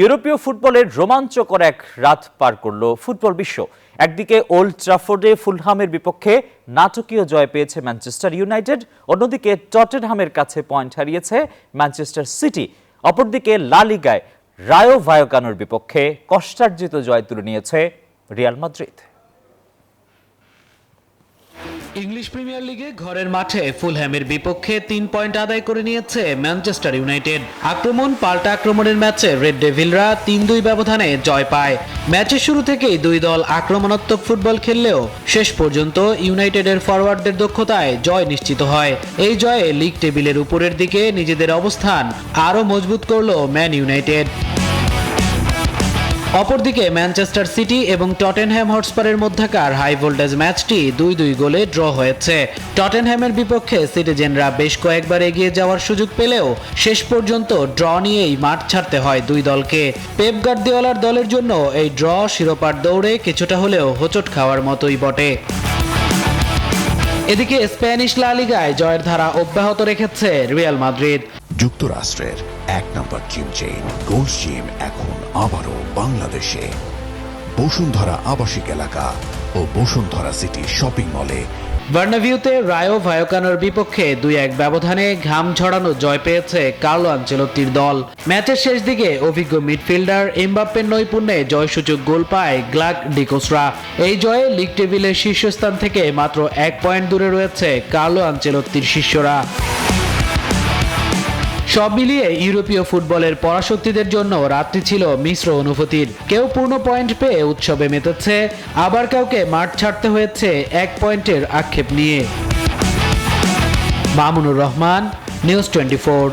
ইউরোপীয় ফুটবলের রোমাঞ্চকর এক রাত পার করল ফুটবল বিশ্ব। একদিকে ওল্ড ট্রাফোর্ডে ফুলহামের বিপক্ষে নাটকীয় জয় পেয়েছে ম্যানচেস্টার ইউনাইটেড, অন্যদিকে টটেনহামের কাছে পয়েন্ট হারিয়েছে ম্যানচেস্টার সিটি। অপরদিকে লা লিগায় রায়ো ভায়োকানোর বিপক্ষে কষ্টার্জিত জয় তুলে নিয়েছে রিয়াল মাদ্রিদ। ইংলিশ প্রিমিয়ার লিগে ঘরের মাঠে ফুলহ্যামের বিপক্ষে 3 পয়েন্ট আদায় করে নিয়েছে ম্যানচেস্টার ইউনাইটেড। আক্রমণ পাল্টা আক্রমণের ম্যাচে রেড ডেভিলরা 3-2 ব্যবধানে জয় পায়। ম্যাচের শুরু থেকেই দুই দল আক্রমণাত্মক ফুটবল খেললেও শেষ পর্যন্ত ইউনাইটেডের ফরওয়ার্ডদের দক্ষতায় জয় নিশ্চিত হয়। এই জয়ে লিগ টেবিলের উপরের দিকে নিজেদের অবস্থান আরও মজবুত করল ম্যান ইউনাইটেড। অপরদিকে ম্যানচেস্টার সিটি এবং টটেনহ্যাম হটস্পারের মধ্যকার হাই ভোল্টেজ ম্যাচটি 2-2 গোলে ড্র হয়েছে। টটেনহ্যামের বিপক্ষে সিটিজেনরা বেশ কয়েকবার এগিয়ে যাওয়ার সুযোগ পেলেও শেষ পর্যন্ত ড্র নিয়েই মাঠ ছাড়তে হয় দুই দলকে। পেপ গার্দিওলার দলের জন্য এই ড্র শিরোপার দৌড়ে কিছুটা হলেও হোঁচট খাওয়ার মতোই বটে। এদিকে স্প্যানিশ লা লিগায় জয়ের ধারা অব্যাহত রেখেছে রিয়াল মাদ্রিদ। যুক্তরাষ্ট্রের 1 নম্বর জিম চেইন গোল্ড জিম এখন আবারও বাংলাদেশে। বসুন্ধরা আবাসিক এলাকা ও বসুন্ধরা সিটি শপিং মলে বার্নাভিউতে রায়ো ভায়োকানোর বিপক্ষে 2-1 ব্যবধানে ঘাম ঝরানো জয় পেয়েছে কার্লো আনচেলত্তির দল। ম্যাচের শেষ দিকে অভিজ্ঞ মিডফিল্ডার এমবাপ্পের নৈপুণ্যে জয়সূচক গোল পায় গ্লাক ডিকোসরা। এই জয়ে লিগ টেবিলের শীর্ষস্থান থেকে মাত্র 1 পয়েন্ট দূরে রয়েছে কার্লো আনচেলত্তির শিষ্যরা। সব মিলিয়ে ইউরোপীয় ফুটবলের পরাশক্তিদের জন্য রাতটি ছিল মিশ্র অনুভূতির। কেউ পূর্ণ পয়েন্ট পেয়ে উৎসবে মেতেছে, আবার কাউকে মাঠ ছাড়তে হয়েছে 1 পয়েন্টের আক্ষেপ নিয়ে। মামুনুর রহমান, নিউজ 24।